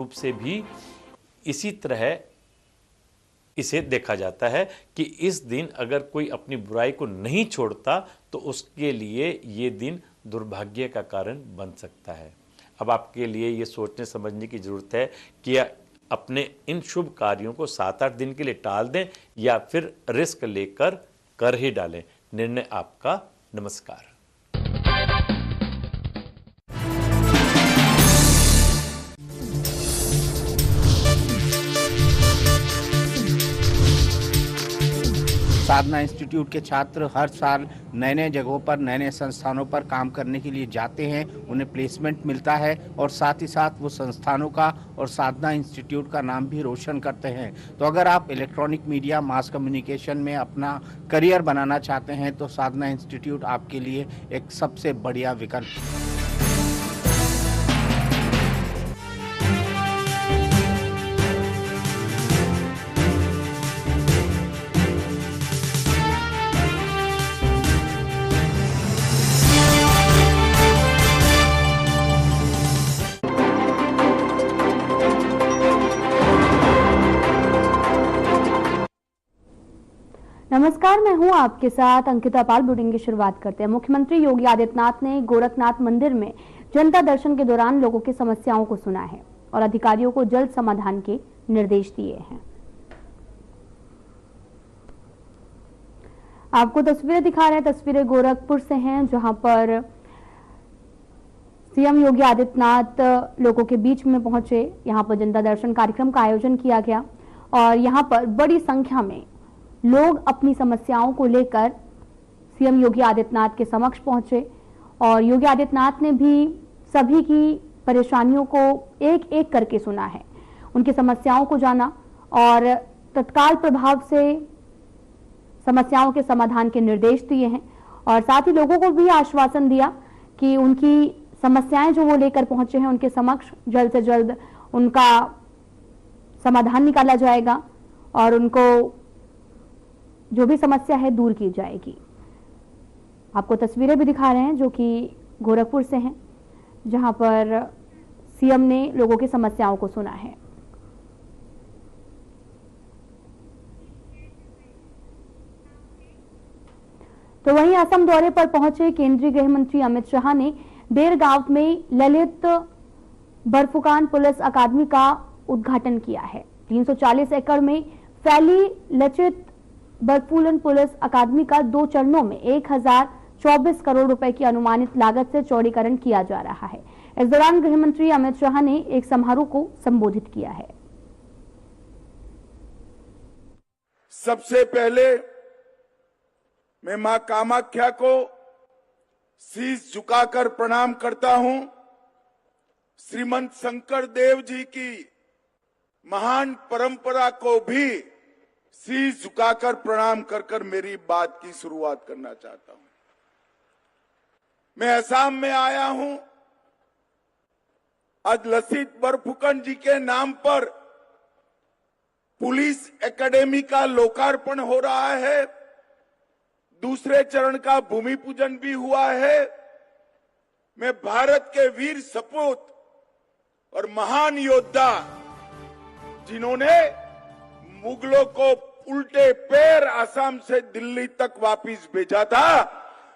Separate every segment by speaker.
Speaker 1: रूप से भी इसी तरह इसे देखा जाता है कि इस दिन अगर कोई अपनी बुराई को नहीं छोड़ता तो उसके लिए ये दिन दुर्भाग्य का कारण बन सकता है। अब आपके लिए ये सोचने समझने की जरूरत है कि अपने इन शुभ कार्यों को 7-8 दिन के लिए टाल दें या फिर रिस्क लेकर कर ही डालें। निर्णय आपका। नमस्कार।
Speaker 2: साधना इंस्टीट्यूट के छात्र हर साल नए नए जगहों पर नए नए संस्थानों पर काम करने के लिए जाते हैं, उन्हें प्लेसमेंट मिलता है और साथ ही साथ वो संस्थानों का और साधना इंस्टीट्यूट का नाम भी रोशन करते हैं। तो अगर आप इलेक्ट्रॉनिक मीडिया मास कम्युनिकेशन में अपना करियर बनाना चाहते हैं तो साधना इंस्टीट्यूट आपके लिए एक सबसे बढ़िया विकल्प है।
Speaker 3: नमस्कार, मैं हूं आपके साथ अंकिता पाल। बुलेटिन की शुरुआत करते हैं। मुख्यमंत्री योगी आदित्यनाथ ने गोरखनाथ मंदिर में जनता दर्शन के दौरान लोगों की समस्याओं को सुना है और अधिकारियों को जल्द समाधान के निर्देश दिए हैं। आपको तस्वीरें दिखा रहे हैं। तस्वीरें गोरखपुर से हैं, जहां पर सीएम योगी आदित्यनाथ लोगों के बीच में पहुंचे। यहां पर जनता दर्शन कार्यक्रम का आयोजन किया गया और यहां पर बड़ी संख्या में लोग अपनी समस्याओं को लेकर सीएम योगी आदित्यनाथ के समक्ष पहुंचे और योगी आदित्यनाथ ने भी सभी की परेशानियों को एक एक करके सुना है, उनकी समस्याओं को जाना और तत्काल प्रभाव से समस्याओं के समाधान के निर्देश दिए हैं और साथ ही लोगों को भी आश्वासन दिया कि उनकी समस्याएं जो वो लेकर पहुंचे हैं उनके समक्ष जल्द से जल्द उनका समाधान निकाला जाएगा और उनको जो भी समस्या है दूर की जाएगी। आपको तस्वीरें भी दिखा रहे हैं जो कि गोरखपुर से हैं, जहां पर सीएम ने लोगों की समस्याओं को सुना है। तो वहीं असम दौरे पर पहुंचे केंद्रीय गृह मंत्री अमित शाह ने देरगांव में ललित बरफुकान पुलिस अकादमी का उद्घाटन किया है। 340 एकड़ में फैली लचित बरफुलन पुलिस अकादमी का 2 चरणों में 1024 करोड़ रुपए की अनुमानित लागत से चौड़ीकरण किया जा रहा है। इस दौरान गृह मंत्री अमित शाह ने एक समारोह को संबोधित किया है।
Speaker 4: सबसे पहले मैं मां कामाख्या को शीश झुकाकर प्रणाम करता हूं। श्रीमंत शंकर देव जी की महान परंपरा को भी शीश झुकाकर प्रणाम कर कर मेरी बात की शुरुआत करना चाहता हूं। मैं असम में आया हूं। आज लसित बरफुकन जी के नाम पर पुलिस एकेडमी का लोकार्पण हो रहा है। दूसरे चरण का भूमि पूजन भी हुआ है। मैं भारत के वीर सपूत और महान योद्धा जिन्होंने मुगलों को उल्टे पैर असम से दिल्ली तक वापिस भेजा था,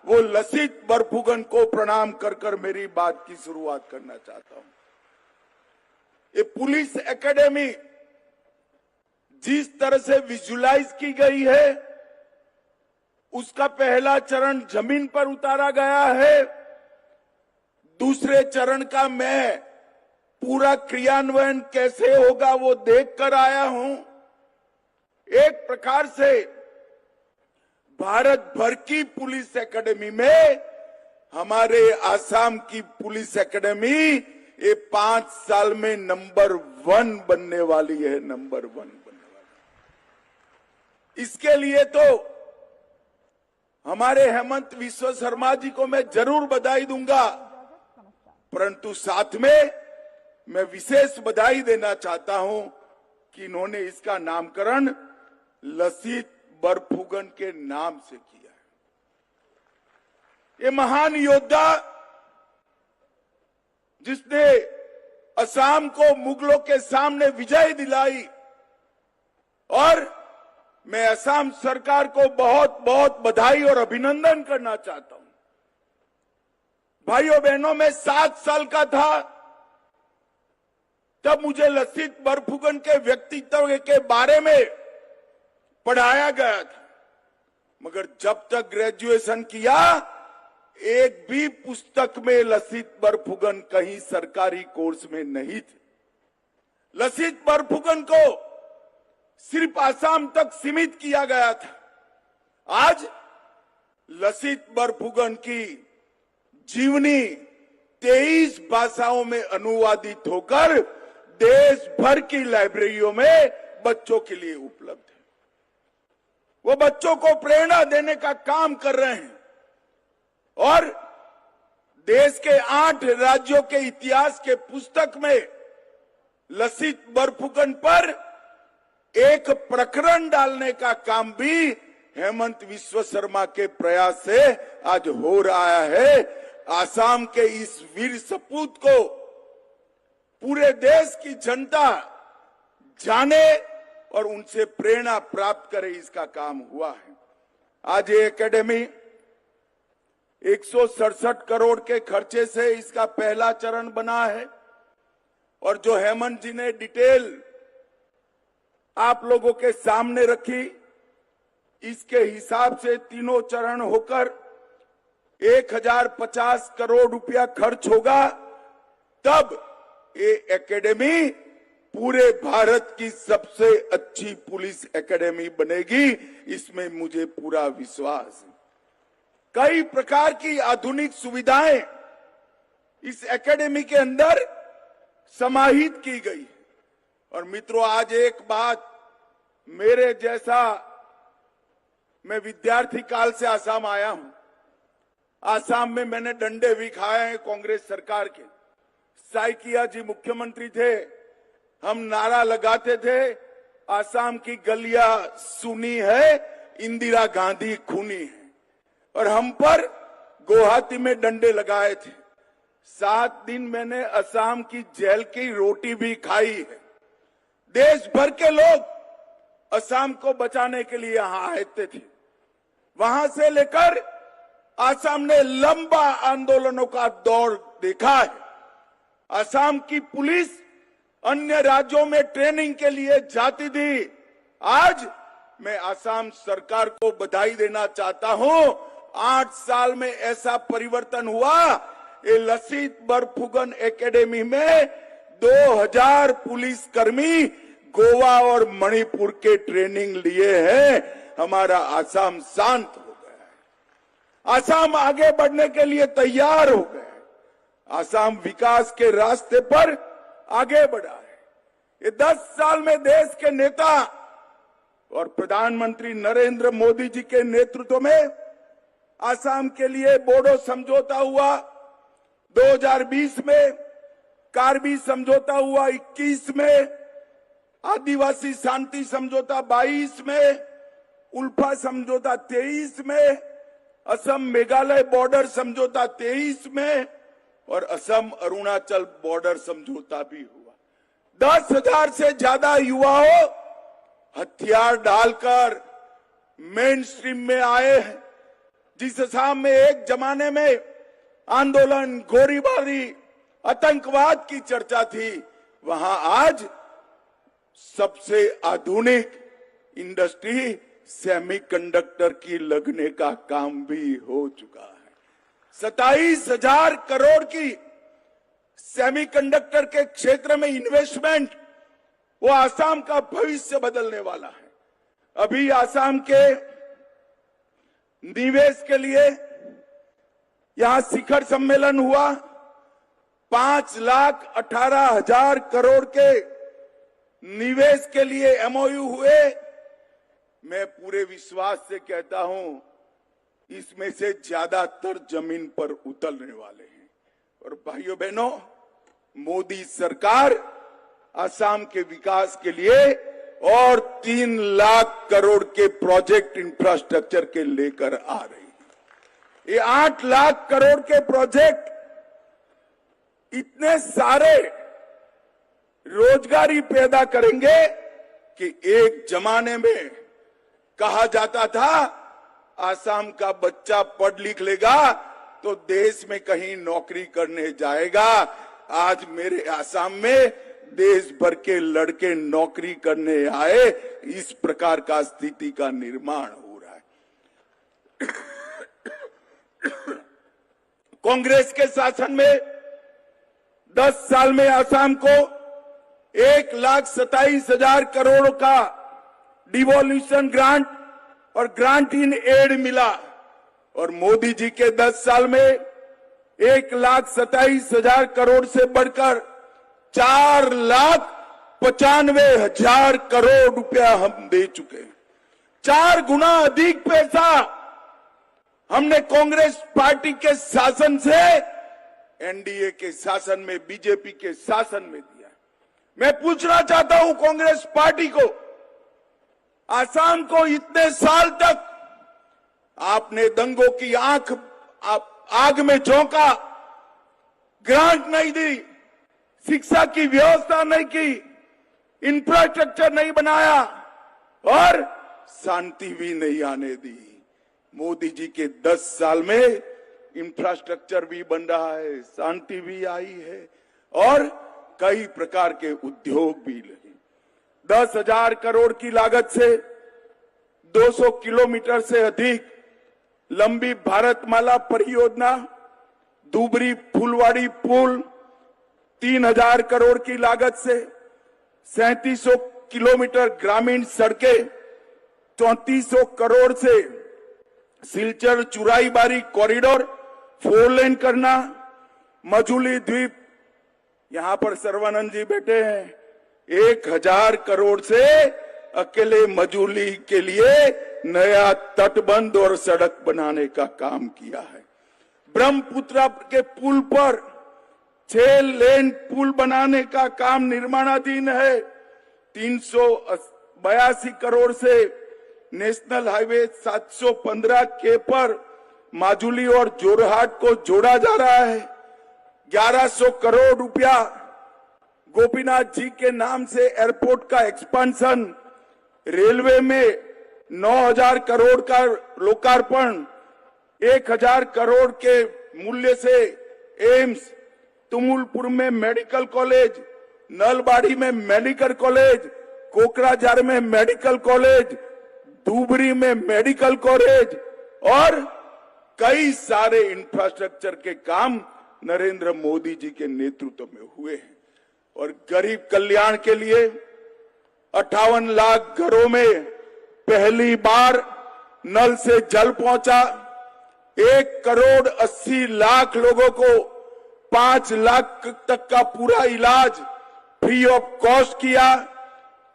Speaker 4: वो लसित बरफुकन को प्रणाम कर कर मेरी बात की शुरुआत करना चाहता हूं। ये पुलिस एकेडमी जिस तरह से विजुलाइज की गई है, उसका पहला चरण जमीन पर उतारा गया है। दूसरे चरण का मैं पूरा क्रियान्वयन कैसे होगा वो देख कर आया हूं। एक प्रकार से भारत भर की पुलिस एकेडमी में हमारे आसाम की पुलिस एकेडमी ये 5 साल में नंबर 1 बनने वाली है, नंबर 1 बनने वाली। इसके लिए तो हमारे हेमंत विश्व शर्मा जी को मैं जरूर बधाई दूंगा, परंतु साथ में मैं विशेष बधाई देना चाहता हूं कि इन्होंने इसका नामकरण लसित बरफुकन के नाम से किया है। ये महान योद्धा जिसने असम को मुगलों के सामने विजय दिलाई और मैं असम सरकार को बहुत बहुत बधाई और अभिनंदन करना चाहता हूं। भाइयों बहनों, मैं 7 साल का था तब मुझे लसित बरफुकन के व्यक्तित्व के बारे में पढ़ाया गया था, मगर जब तक ग्रेजुएशन किया एक भी पुस्तक में लसित बरफुकन कहीं सरकारी कोर्स में नहीं थे। लसित बरफुकन को सिर्फ आसाम तक सीमित किया गया था। आज लसित बरफुकन की जीवनी 23 भाषाओं में अनुवादित होकर देश भर की लाइब्रेरियों में बच्चों के लिए उपलब्ध है। वो बच्चों को प्रेरणा देने का काम कर रहे हैं और देश के 8 राज्यों के इतिहास के पुस्तक में लसित बरफुकन पर एक प्रकरण डालने का काम भी हेमंत विश्व शर्मा के प्रयास से आज हो रहा है। आसाम के इस वीर सपूत को पूरे देश की जनता जाने और उनसे प्रेरणा प्राप्त करे, इसका काम हुआ है। आज ये एकेडमी 167 करोड़ के खर्चे से इसका पहला चरण बना है और जो हेमंत जी ने डिटेल आप लोगों के सामने रखी, इसके हिसाब से तीनों चरण होकर 1050 करोड़ रुपया खर्च होगा, तब ये एकेडमी पूरे भारत की सबसे अच्छी पुलिस एकेडमी बनेगी, इसमें मुझे पूरा विश्वास है। कई प्रकार की आधुनिक सुविधाएं इस एकेडमी के अंदर समाहित की गई। और मित्रों, आज एक बात मेरे जैसा, मैं विद्यार्थी काल से आसाम आया हूं। आसाम में मैंने डंडे भी खाए हैं कांग्रेस सरकार के। साइकिया जी मुख्यमंत्री थे, हम नारा लगाते थे, आसाम की गलियां सुनी है, इंदिरा गांधी खूनी है, और हम पर गुवाहाटी में डंडे लगाए थे। 7 दिन मैंने असम की जेल की रोटी भी खाई है। देश भर के लोग असम को बचाने के लिए यहां आए थे। वहां से लेकर असम ने लंबा आंदोलनों का दौर देखा है। असम की पुलिस अन्य राज्यों में ट्रेनिंग के लिए जाती थी। आज मैं असम सरकार को बधाई देना चाहता हूं। 8 साल में ऐसा परिवर्तन हुआ। ये लसित बरफुकन एकेडमी में 2000 पुलिसकर्मी गोवा और मणिपुर के ट्रेनिंग लिए हैं। हमारा असम शांत हो गया है। असम आगे बढ़ने के लिए तैयार हो गया है। असम विकास के रास्ते पर आगे बढ़ा है। ये 10 साल में देश के नेता और प्रधानमंत्री नरेंद्र मोदी जी के नेतृत्व में असम के लिए बोडो समझौता हुआ 2020 में, कार्बी समझौता हुआ 21 में, आदिवासी शांति समझौता 22 में, उल्फा समझौता 23 में, असम मेघालय बॉर्डर समझौता 23 में और असम अरुणाचल बॉर्डर समझौता भी हुआ। 10,000 से ज्यादा युवाओं हथियार डालकर मेन स्ट्रीम में आए हैं। जिस असम में एक जमाने में आंदोलन, गोलीबारी, आतंकवाद की चर्चा थी, वहां आज सबसे आधुनिक इंडस्ट्री सेमीकंडक्टर की लगने का काम भी हो चुका है। 27,000 करोड़ की सेमीकंडक्टर के क्षेत्र में इन्वेस्टमेंट, वो आसाम का भविष्य बदलने वाला है। अभी आसाम के निवेश के लिए यहां शिखर सम्मेलन हुआ। 5,18,000 करोड़ के निवेश के लिए एमओयू हुए। मैं पूरे विश्वास से कहता हूं, इसमें से ज्यादातर जमीन पर उतरने वाले हैं। और भाइयों बहनों, मोदी सरकार असम के विकास के लिए और 3 लाख करोड़ के प्रोजेक्ट इंफ्रास्ट्रक्चर के लेकर आ रही है। ये 8 लाख करोड़ के प्रोजेक्ट इतने सारे रोजगारी पैदा करेंगे कि एक जमाने में कहा जाता था आसाम का बच्चा पढ़ लिख लेगा तो देश में कहीं नौकरी करने जाएगा। आज मेरे आसाम में देश भर के लड़के नौकरी करने आए, इस प्रकार का स्थिति का निर्माण हो रहा है। कांग्रेस के शासन में 10 साल में आसाम को 1,27,000 करोड़ का डिवोल्यूशन ग्रांट और ग्रांट इन एड मिला और मोदी जी के 10 साल में 1,27,000 करोड़ से बढ़कर 4,95,000 करोड़ रुपया हम दे चुके हैं। 4 गुना अधिक पैसा हमने कांग्रेस पार्टी के शासन से एनडीए के शासन में, बीजेपी के शासन में दिया। मैं पूछना चाहता हूं कांग्रेस पार्टी को, आसाम को इतने साल तक आपने दंगों की आग में झोंका, ग्रांट नहीं दी, शिक्षा की व्यवस्था नहीं की, इंफ्रास्ट्रक्चर नहीं बनाया और शांति भी नहीं आने दी। मोदी जी के 10 साल में इंफ्रास्ट्रक्चर भी बन रहा है, शांति भी आई है और कई प्रकार के उद्योग भी लगे। 10,000 करोड़ की लागत से 200 किलोमीटर से अधिक लंबी भारतमाला परियोजना, धुबरी फुलवाड़ी पुल 3,000 करोड़ की लागत से 3700 किलोमीटर ग्रामीण सड़कें, 3400 करोड़ से सिलचर चुराईबारी कॉरिडोर 4 लेन करना, मजूली द्वीप, यहां पर सर्वानंद जी बैठे हैं, 1,000 करोड़ से अकेले मजूली के लिए नया तटबंध और सड़क बनाने का काम किया है। ब्रह्मपुत्र के पुल पर 6 लेन पुल बनाने का काम निर्माणाधीन है। 382 करोड़ से नेशनल हाईवे 715 के पर माजुली और जोरहाट को जोड़ा जा रहा है। 1100 करोड़ रुपया गोपीनाथ जी के नाम से एयरपोर्ट का एक्सपेंशन, रेलवे में 9,000 करोड़ का लोकार्पण, 1,000 करोड़ के मूल्य से एम्स, तुमुलपुर में मेडिकल कॉलेज, नलबाड़ी में मेडिकल कॉलेज, कोकराझार में मेडिकल कॉलेज, धुबरी में मेडिकल कॉलेज और कई सारे इंफ्रास्ट्रक्चर के काम नरेंद्र मोदी जी के नेतृत्व में हुए हैं। और गरीब कल्याण के लिए 58 लाख घरों में पहली बार नल से जल पहुंचा। 1,80,00,000 लोगों को 5 लाख तक का पूरा इलाज फ्री ऑफ कॉस्ट किया।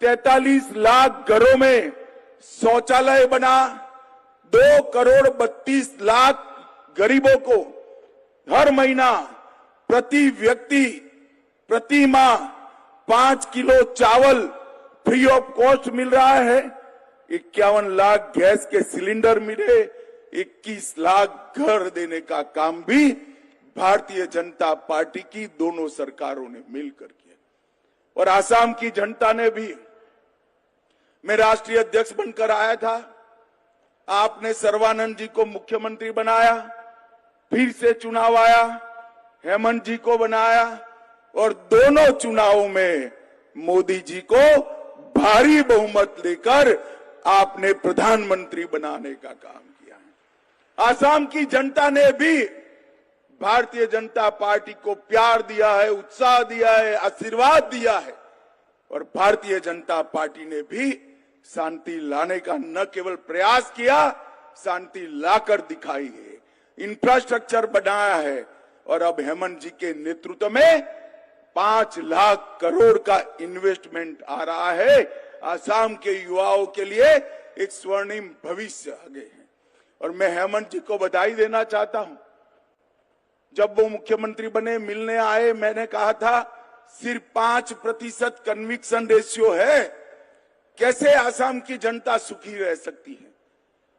Speaker 4: 43 लाख घरों में शौचालय बना। 2,32,00,000 गरीबों को हर महीना प्रति व्यक्ति प्रति माह 5 किलो चावल फ्री ऑफ कॉस्ट मिल रहा है। 51 लाख गैस के सिलेंडर मिले। 21 लाख घर देने का काम भी भारतीय जनता पार्टी की दोनों सरकारों ने मिलकर किया। और आसाम की जनता ने भी, मैं राष्ट्रीय अध्यक्ष बनकर आया था, आपने सर्वानंद जी को मुख्यमंत्री बनाया, फिर से चुनाव आया, हेमंत जी को बनाया और दोनों चुनावों में मोदी जी को भारी बहुमत लेकर आपने प्रधानमंत्री बनाने का काम किया है। आसाम की जनता ने भी भारतीय जनता पार्टी को प्यार दिया है, उत्साह दिया है, आशीर्वाद दिया है और भारतीय जनता पार्टी ने भी शांति लाने का न केवल प्रयास किया, शांति लाकर दिखाई है, इंफ्रास्ट्रक्चर बनाया है और अब हेमंत जी के नेतृत्व में 5 लाख करोड़ का इन्वेस्टमेंट आ रहा है। आसाम के युवाओं के लिए एक स्वर्णिम भविष्य आगे है। और मैं हेमंत जी को बधाई देना चाहता हूं। जब वो मुख्यमंत्री बने, मिलने आए, मैंने कहा था सिर्फ 5% कन्विक्शन रेशियो है, कैसे आसाम की जनता सुखी रह सकती है।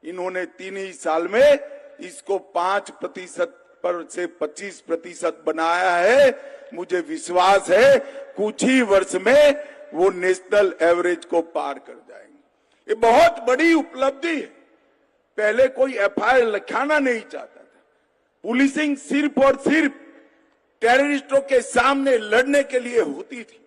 Speaker 4: इन्होंने 3 ही साल में इसको 5% पर से 25% बनाया है। मुझे विश्वास है कुछ ही वर्ष में वो नेशनल एवरेज को पार कर जाएंगे। ये बहुत बड़ी उपलब्धि है। पहले कोई एफआईआर लिखाना नहीं चाहता था। पुलिसिंग सिर्फ और सिर्फ टेररिस्टों के सामने लड़ने के लिए होती थी,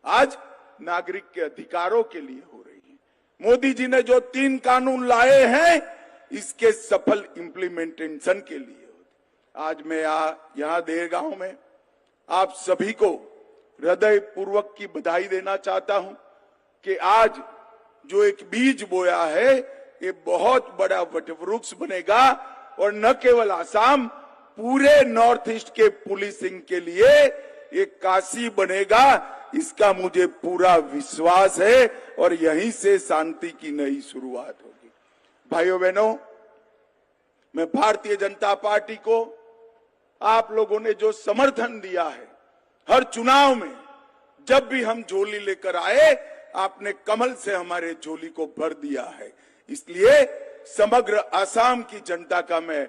Speaker 4: आज नागरिक के अधिकारों के लिए हो रही है। मोदी जी ने जो 3 कानून लाए हैं, इसके सफल इंप्लीमेंटेशन के लिए होते। आज मैं यहाँ देरगांव में आप सभी को हृदय पूर्वक की बधाई देना चाहता हूं कि आज जो एक बीज बोया है, ये बहुत बड़ा वटवृक्ष बनेगा और न केवल आसाम, पूरे नॉर्थ ईस्ट के पुलिसिंग के लिए एक काशी बनेगा। इसका मुझे पूरा विश्वास है और यहीं से शांति की नई शुरुआत होगी। भाइयों बहनों, मैं भारतीय जनता पार्टी को आप लोगों ने जो समर्थन दिया है, हर चुनाव में जब भी हम झोली लेकर आए, आपने कमल से हमारे झोली को भर दिया है। इसलिए समग्र असम की जनता का मैं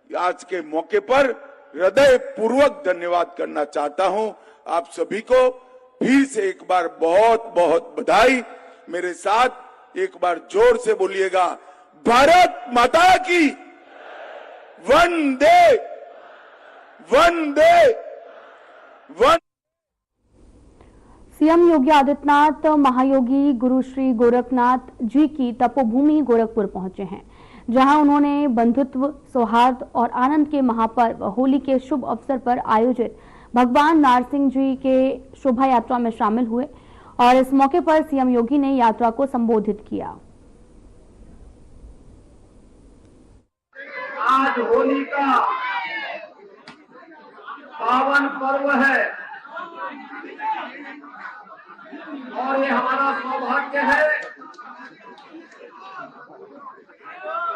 Speaker 4: आज के मौके पर हृदय पूर्वक धन्यवाद करना चाहता हूं। आप सभी को फिर से एक बार बहुत बहुत बधाई। मेरे साथ एक बार जोर से बोलिएगा, भारत माता की वंदे वंदे वंदे।
Speaker 3: सीएम योगी आदित्यनाथ महायोगी गुरु श्री गोरखनाथ जी की तपोभूमि गोरखपुर पहुंचे हैं, जहां उन्होंने बंधुत्व, सौहार्द और आनंद के महापर्व होली के शुभ अवसर पर आयोजित भगवान नारसिंह जी के शोभा यात्रा में शामिल हुए और इस मौके पर सीएम योगी ने यात्रा को संबोधित किया।
Speaker 5: आज होली का पावन पर्व है और ये हमारा सौभाग्य है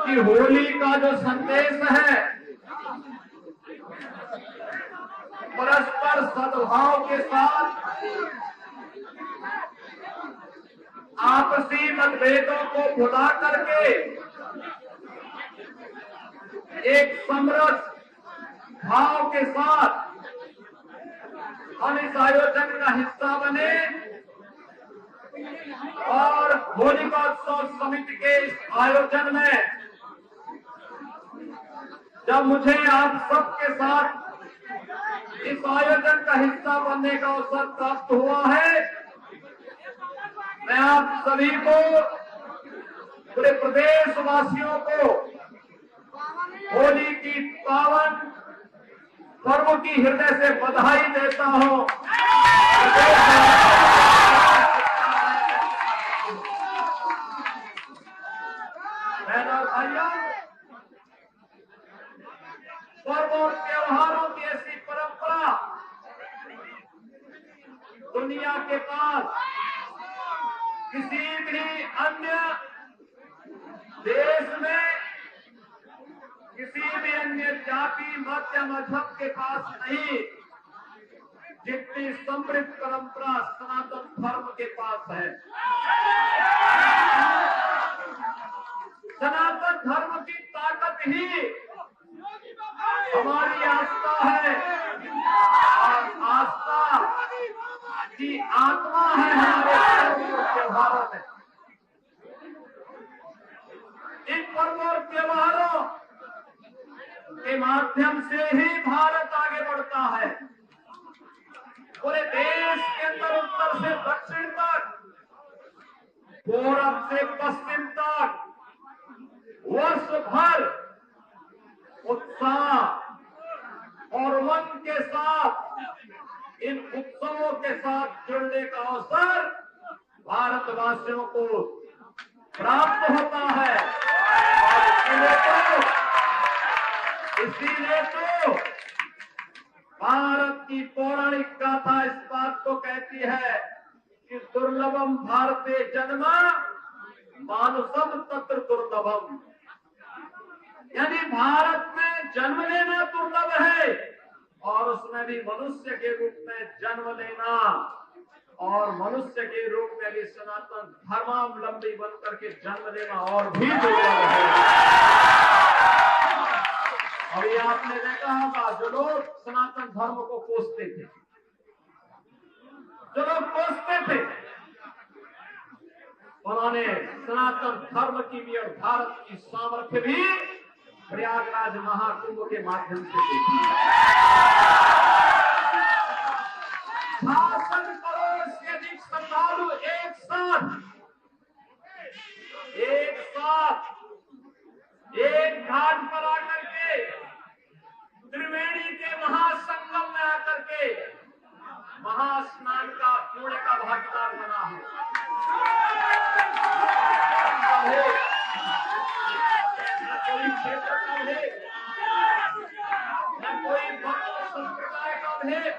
Speaker 5: कि होली का जो संदेश है, परस्पर सद्भाव के साथ आपसी मतभेदों को भुला करके एक समरस भाव के साथ हम इस आयोजन का हिस्सा बने और होलिकोत्सव समिति के इस आयोजन में जब मुझे आप सबके साथ इस आयोजन का हिस्सा बनने का अवसर प्राप्त हुआ है, मैं आप सभी को, पूरे प्रदेश वासियों को होली की पावन पर्व की हृदय से बधाई देता हूं। भाइयों, पर्व और त्योहारों की ऐसी परंपरा दुनिया के पास किसी भी अन्य देश में, किसी भी अन्य जाति, मत या मजहब के पास नहीं, जितनी समृद्ध परंपरा सनातन धर्म के पास है। सनातन धर्म की ताकत ही हमारी आस्था है और आस्था की आत्मा है हमारे त्योहारों में। इन पर्व और त्योहारों के माध्यम से ही भारत आगे बढ़ता है। पूरे देश के अंदर उत्तर से दक्षिण तक, पूरब से पश्चिम तक वर्ष भर उत्साह और उमंग के साथ इन उत्सवों के साथ जुड़ने का अवसर भारतवासियों को प्राप्त होता है। और इसीलिए तो भारत की पौराणिक गाथा इस बात को कहती है कि दुर्लभम भारते जन्मा मानुषम तत्र दुर्लभम, यानी भारत में जन्म लेना दुर्लभ है और उसमें भी मनुष्य के रूप में जन्म लेना और मनुष्य के रूप में भी सनातन धर्मावलंबी बनकर के जन्म लेना और भी दुर्लभ है। अभी आपने देखा होगा जो लोग सनातन धर्म को कोसते थे, जो लोग कोसते थे, उन्होंने सनातन धर्म की भी और भारत की सामर्थ्य भी प्रयागराज महाकुंभ के माध्यम से देखी। 66 करोड़ से अधिक श्रद्धालु एक साथ एक घाट पर आकर के त्रिवेणी के महासंगम में आकर के महास्नान का पुण्य का भागीदार बना है। न कोई क्षेत्र का भेद, न कोई भक्त संप्रदाय का भेद,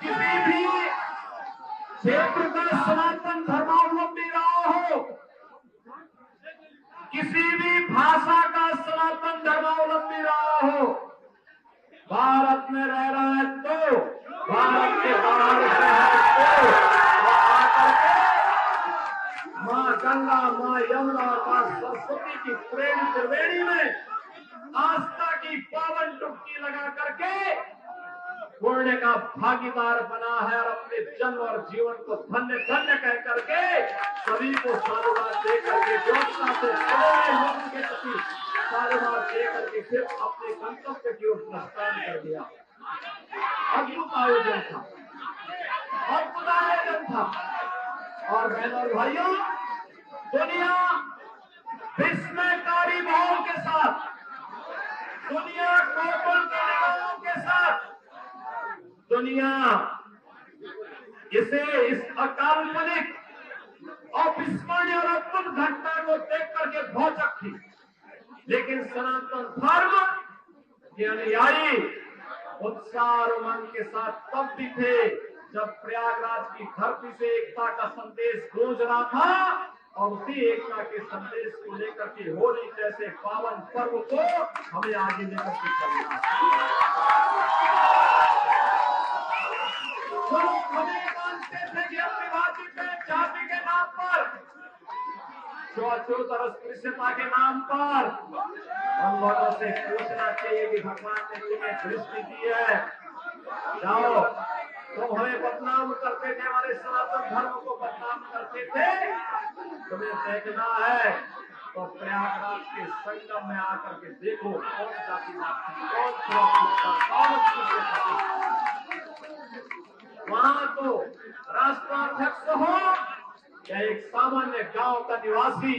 Speaker 5: किसी भी क्षेत्र का सनातन धर्मावलंबी रहा हो, किसी भी भाषा का सनातन धर्मावलंबी रहा हो, भारत में रह रहा है तो भारत के बाहर से है तो आकर के माँ गंगा, माँ यमुना, माँ सरस्वती की प्रेम त्रिवेणी में आस्था की पावन डुबकी लगा करके पुण्य का भागीदार बना है और अपने जन्म और जीवन को धन्य धन्य कह करके सभी को साधुवाद दे करके व्यवस्था से लोगों के प्रति साधुवाद दे करके फिर अपने गंतव्य की ओर प्रस्थान कर दिया। अद्भुत आयोजन था, अद्भुत आयोजन था। और बहनों और भाइयों, दुनिया विस्मयकारी भाव के साथ, दुनिया कोपल के निगाहों के साथ, दुनिया इस अकाल्पनिक अविस्मरणीय और अद्भुत घटना को देख करके भौचक थी। लेकिन सनातन धर्म के अनुयायी उत्साह और उमंग के साथ तब भी थे जब प्रयागराज की धरती से एकता का संदेश गूंज रहा था और उसी एकता के संदेश को लेकर के होली जैसे पावन पर्व को हमें आगे लेकर के चलना है। हमें मानते थे कि अपनी जाति के नाम पर, छूआछूत और अस्पृश्यता के नाम पर हम लोगों से पूछना चाहिए कि भगवान ने तुम्हें दृष्टि दी है, जाओ तुम हमें बदनाम करते थे, हमारे सनातन धर्म को बदनाम करते थे, तुम्हें देखना है तो प्रयागराज के संगम में आकर के देखो कौन जाति कौन वहां तो राष्ट्राध्यक्ष हो या एक सामान्य गांव का निवासी,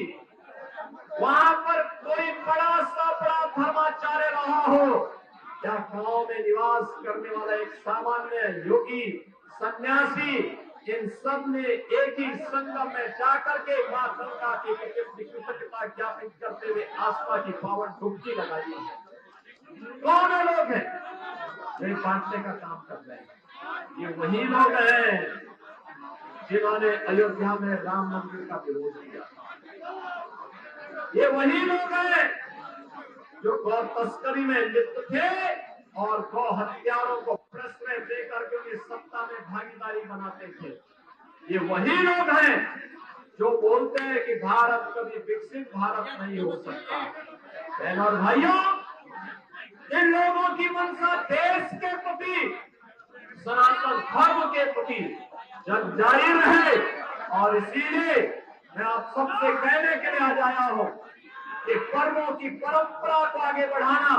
Speaker 5: वहां पर कोई बड़ा धर्माचार्य रहा हो या गांव में निवास करने वाला एक सामान्य योगी सन्यासी, इन सब ने एक ही संगम में जाकर के मां गंगा की कृतज्ञता ज्ञापित करते हुए आस्था की पावन डुबकी लगाई है। कौन लोग हैं वे बांटने का काम कर रहे हैं? ये वही लोग हैं जिन्होंने अयोध्या में राम मंदिर का विरोध किया। ये वही लोग हैं जो गौ तस्करी में लिप्त थे और गौ हत्यारों को प्रश्रय देकर के उन्हें सत्ता में भागीदारी बनाते थे। ये वही लोग हैं जो बोलते हैं कि भारत कभी विकसित भारत नहीं हो सकता। बहनों और भाइयों, इन लोगों की मंशा देश के प्रति, सनातन धर्म के प्रति जब जारी रहे और इसीलिए मैं आप सबसे कहने के लिए आज आया हूं कि पर्वों की परंपरा को आगे बढ़ाना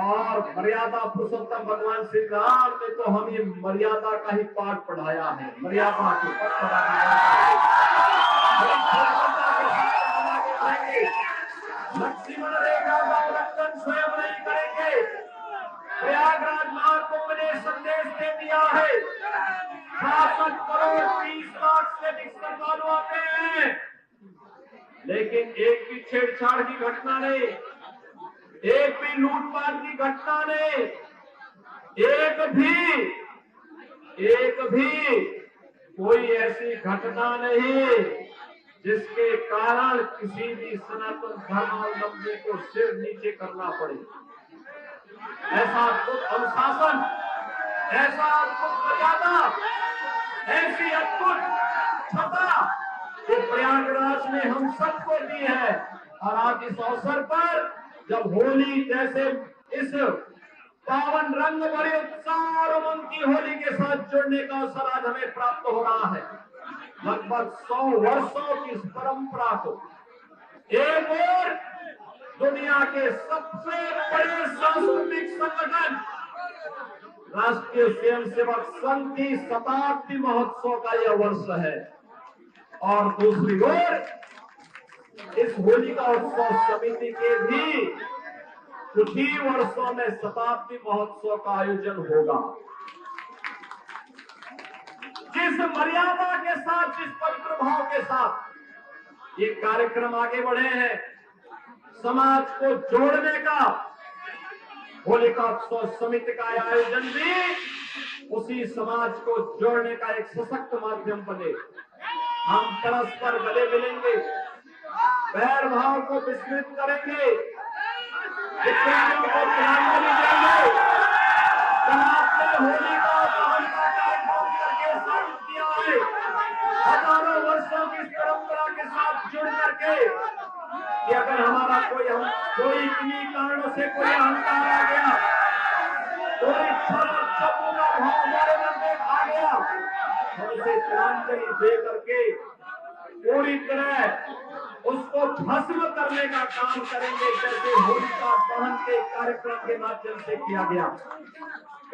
Speaker 5: और मर्यादा पुरुषोत्तम भगवान श्री राम ने तो हमें मर्यादा का ही पाठ पढ़ाया है। मर्यादा के पद लक्ष्मण रेखा का उल्लंघन स्वयं नहीं करेंगे। प्रयागराज महाकुंभ ने संदेश दे दिया है 66 करोड़ 30 लाख से अधिक श्रद्धालु आते हैं, लेकिन एक भी छेड़छाड़ की घटना नहीं, एक भी लूटपाट की घटना नहीं, एक भी कोई ऐसी घटना नहीं जिसके कारण किसी भी सनातन धर्मावलंबी को सिर नीचे करना पड़े। ऐसा अद्भुत अनुशासन, ऐसा अद्भुत मर्यादा, ऐसी अद्भुत छटा ये प्रयागराज में हम सबको दी है। और आज इस अवसर पर जब होली जैसे इस पावन रंग भरे उत्साह और उमंग की होली के साथ जुड़ने का अवसर आज हमें प्राप्त हो रहा है। लगभग 100 वर्षों की इस परंपरा को एक और दुनिया के सबसे बड़े सांस्कृतिक संगठन राष्ट्रीय स्वयंसेवक संघ की शताब्दी महोत्सव का यह वर्ष है। और दूसरी ओर इस होलिका उत्सव समिति के भी कुछ ही वर्षों में शताब्दी महोत्सव का आयोजन होगा। जिस मर्यादा के साथ, जिस पवित्र भाव के साथ ये कार्यक्रम आगे बढ़े हैं, समाज को जोड़ने का होलिका उत्सव समिति का आयोजन भी उसी समाज को जोड़ने का एक सशक्त माध्यम बने। हम परस्पर गले मिलेंगे, बैर भाव को विस्मृत करेंगे, विद्यार्थियों को श्रद्धांजलि देंगे। समाज ने होली का दहन का कार्यक्रम करके साबित किया है, हजारों वर्षों की परंपरा के साथ जुड़ करके कि अगर हमारा कोई किन्हीं कारणों से कोई अहंकार आ गया, कोई छप्पू का भाव हमारे मन में आ गया, हम उसे श्रद्धांजलि दे करके पूरी तरह उसको भस्म करने का काम करेंगे, जैसे होलिका दहन के कार्यक्रम के माध्यम से किया गया।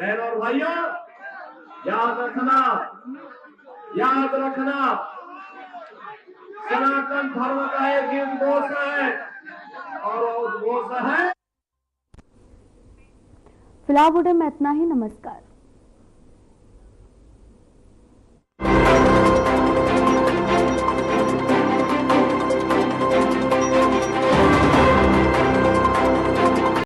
Speaker 5: बहनों और भाइयों, याद रखना सनातन धर्म का एक उद्घोष है और उद्घोष है।
Speaker 3: फिलहाल बुलेटिन में इतना ही। नमस्कार।